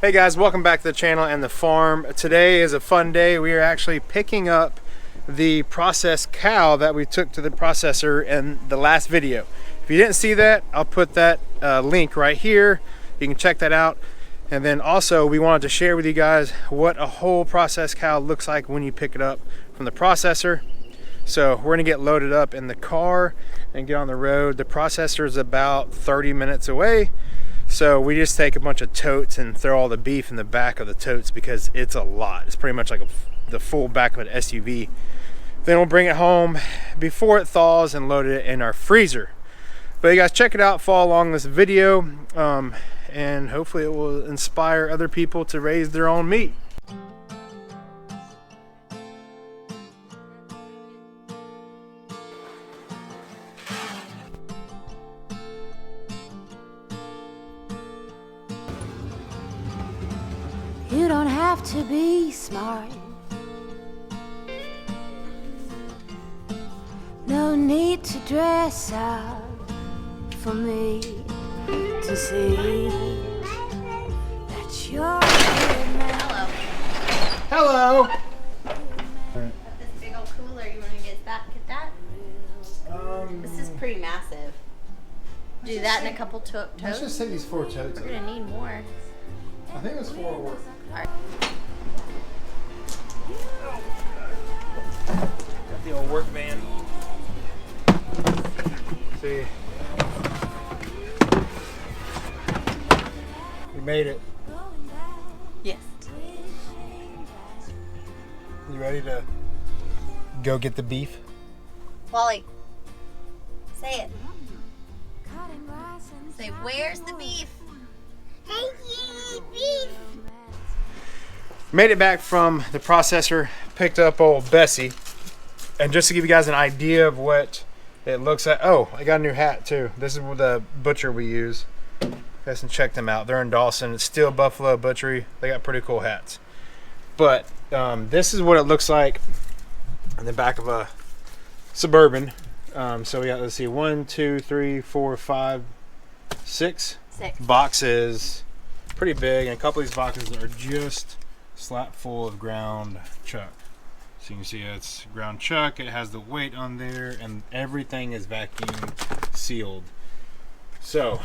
Hey guys, welcome back to the channel and the farm. Today is a fun day. We are actually picking up the processed cow that we took to the processor in the last video. If you didn't see that, I'll put that link right here. You can check that out. And then also we wanted to share with you guys what a whole processed cow looks like when you pick it up from the processor. So we're gonna get loaded up in the car and get on the road. The processor is about 30 minutes away. So we just take a bunch of totes and throw all the beef in the back of the totes because it's a lot. It's pretty much like the full back of an SUV. Then we'll bring it home before it thaws and load it in our freezer. But you guys check it out, follow along this video, and hopefully it will inspire other people to raise their own meat. You don't have to be smart. No need to dress up for me to see that you're a good man. Hello! Got this big old cooler. You want to get that? This is pretty massive. Do that in a couple totes. Let's just take these 4 totes. We're gonna need more. I think it's 4 work. All right. Got the old work van. See, we made it. Yes. You ready to go get the beef? Wally, say it. Say, where's the beef? Hey, beef. Made it back from the processor, picked up old Bessie, and just to give you guys an idea of what it looks like. Oh, I got a new hat too. This is the butcher we use. You guys can check them out. They're in Dawson. It's Steel Buffalo Butchery. They got pretty cool hats. But this is what it looks like in the back of a Suburban. So we got, let's see, 1, 2, 3, 4, 5, 6 boxes. Pretty big, and a couple of these boxes are just slap full of ground chuck. So you can see it's ground chuck. It has the weight on there, and everything is vacuum sealed. So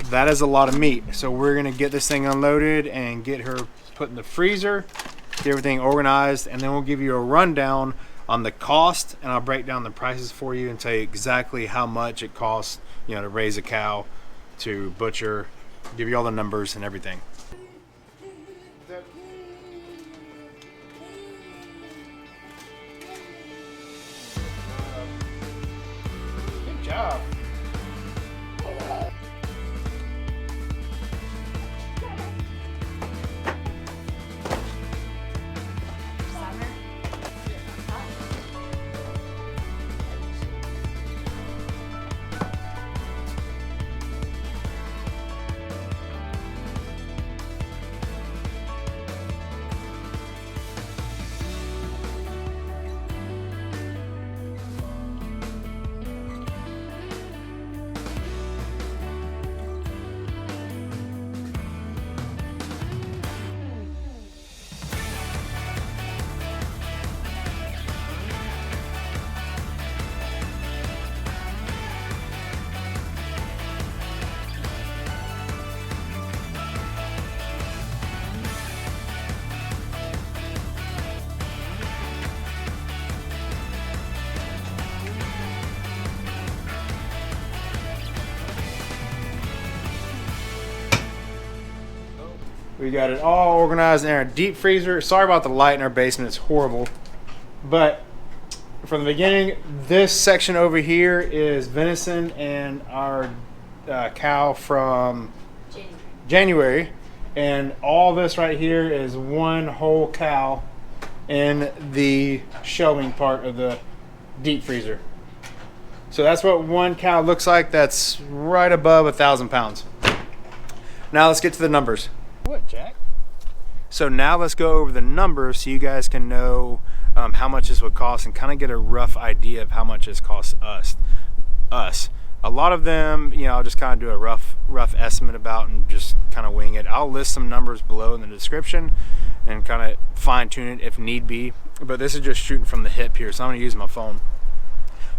that is a lot of meat. So we're gonna get this thing unloaded and get her put in the freezer, get everything organized, and then we'll give you a rundown on the cost, and I'll break down the prices for you and tell you exactly how much it costs, you know, to raise a cow, to butcher, give you all the numbers and everything. Good job. We got it all organized in our deep freezer. Sorry about the light in our basement, it's horrible. But from the beginning, this section over here is venison and our cow from January. And all this right here is one whole cow in the shelving part of the deep freezer. So that's what one cow looks like. That's right above 1,000 pounds. Now let's get to the numbers. What, Jack? So now let's go over the numbers so you guys can know how much this would cost and kind of get a rough idea of how much this costs us. A lot of them, you know, I'll just kind of do a rough estimate about and just kind of wing it. I'll list some numbers below in the description and kind of fine tune it if need be. But this is just shooting from the hip here, so I'm going to use my phone.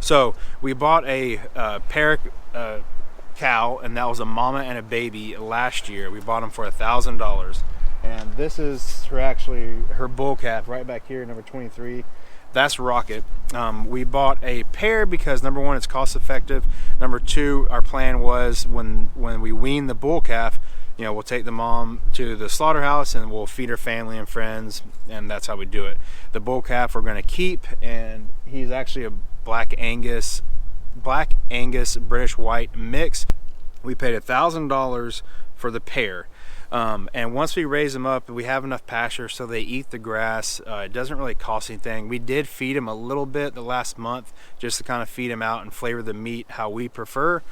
So we bought a pair cow, and that was a mama and a baby last year. We bought them for $1,000, and this is her bull calf right back here, number 23. That's Rocket. We bought a pair because number one, it's cost effective. Number two, our plan was when we wean the bull calf, you know, we'll take the mom to the slaughterhouse and we'll feed her family and friends, and that's how we do it. The bull calf we're going to keep, and he's actually a Black Angus British white mix. We paid $1,000 for the pair. And once we raise them up, we have enough pasture so they eat the grass. It doesn't really cost anything. We did feed them a little bit the last month just to kind of feed them out and flavor the meat how we prefer.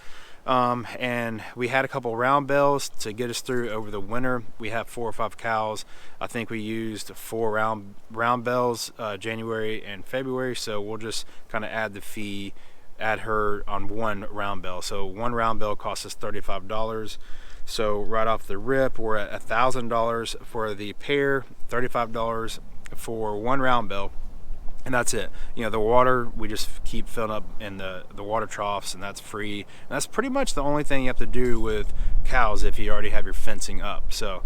And we had a couple round bells to get us through over the winter. We have 4 or 5 cows. I think we used 4 round bells January and February, so we'll just kind of add the fee, add her on 1 round bell. So 1 round bell costs us $35. So right off the rip, we're at $1,000 for the pair, $35 for 1 round bell, and that's it. You know, the water, we just keep filling up in the water troughs, and that's free. And that's pretty much the only thing you have to do with cows if you already have your fencing up. So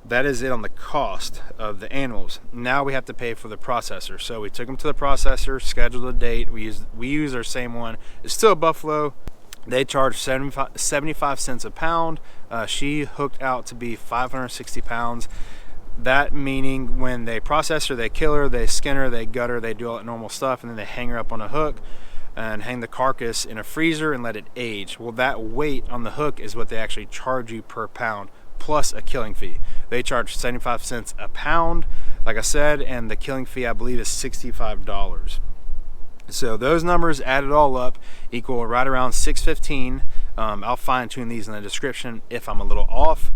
that is it on the cost of the animals. Now we have to pay for the processor. So we took them to the processor, scheduled a date. We use our same one. It's still Buffalo. They charge 75 cents a pound. She hooked out to be 560 pounds. That meaning when they process her, they kill her, they skin her, they gut her, they do all that normal stuff, and then they hang her up on a hook and hang the carcass in a freezer and let it age. Well, that weight on the hook is what they actually charge you per pound, plus a killing fee. They charge 75 cents a pound, like I said, and the killing fee I believe is $65. So those numbers added all up equal right around $615. I'll fine tune these in the description if I'm a little off.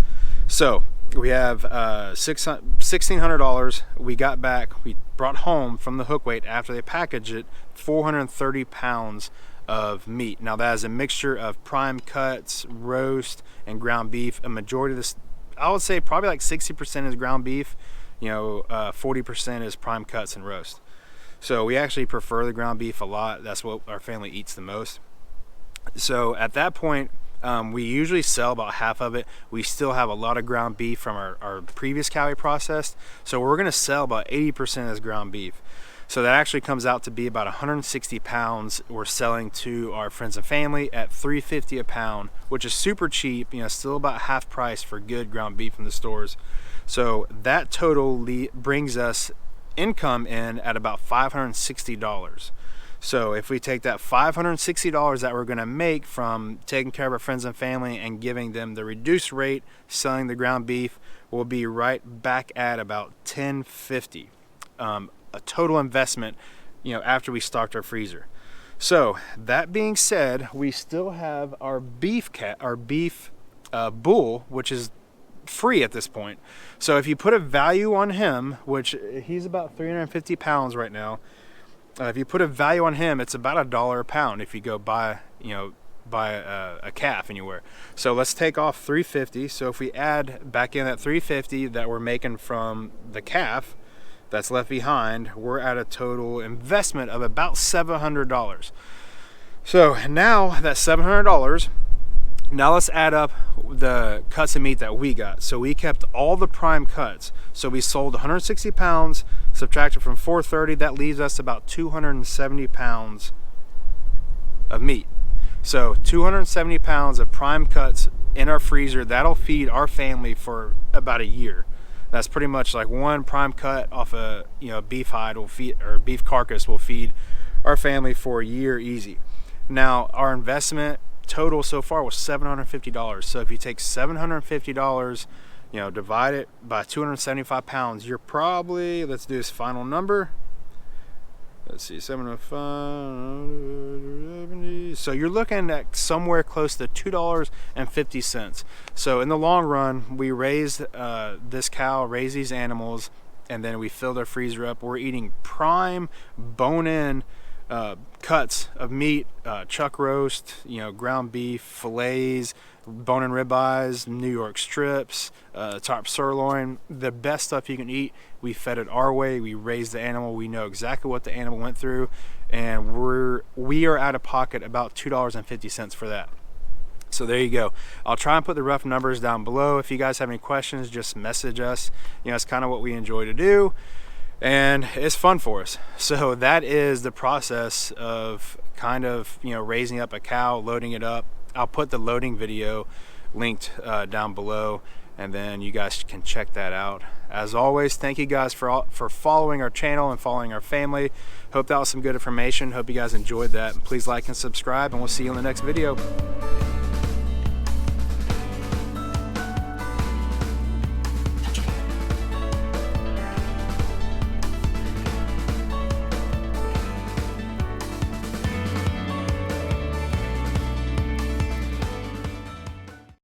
So we have $1,600. We brought home from the hook weight after they packaged it 430 pounds of meat. Now that is a mixture of prime cuts, roast, and ground beef. A majority of this, I would say probably like 60% is ground beef, 40% is prime cuts and roast. So we actually prefer the ground beef a lot. That's what our family eats the most. So at that point, we usually sell about half of it. We still have a lot of ground beef from our previous cow we processed. So we're gonna sell about 80% as ground beef. So that actually comes out to be about 160 pounds we're selling to our friends and family at $3.50 a pound, which is super cheap, still about half price for good ground beef from the stores. So that total brings us income in at about $560. So if we take that $560 that we're going to make from taking care of our friends and family and giving them the reduced rate selling the ground beef, we'll be right back at about $10.50, a total investment, after we stocked our freezer. So that being said, we still have our beef bull, which is free at this point. So if you put a value on him, which he's about 350 pounds right now, if you put a value on him, it's about $1 a pound if you go buy a calf anywhere. So let's take off 350. So if we add back in that 350 that we're making from the calf that's left behind, we're at a total investment of about $700. So now that $700, now let's add up the cuts of meat that we got. So we kept all the prime cuts. So we sold 160 pounds, subtracted from 430, that leaves us about 270 pounds of meat. So 270 pounds of prime cuts in our freezer, that'll feed our family for about a year. That's pretty much like 1 prime cut off a beef hide will feed, or beef carcass will feed our family for a year easy. Now our investment total so far was $750. So if you take $750, divide it by 275 pounds, you're probably, let's do this final number. Let's see, 705. So you're looking at somewhere close to $2.50. So in the long run, we raised this cow, raised these animals, and then we filled our freezer up. We're eating prime bone-in cuts of meat, chuck roast, ground beef, fillets, bone and ribeyes, New York strips, top sirloin, the best stuff you can eat. We fed it our way. We raised the animal. We know exactly what the animal went through, and we are out of pocket about $2.50 for that. So there you go. I'll try and put the rough numbers down below. If you guys have any questions, just message us. It's kind of what we enjoy to do, and it's fun for us. So that is the process of kind of raising up a cow, loading it up. I'll put the loading video linked down below, and then you guys can check that out. As always, thank you guys for following our channel and following our family. Hope that was some good information. Hope you guys enjoyed that. Please like and subscribe, and we'll see you in the next video.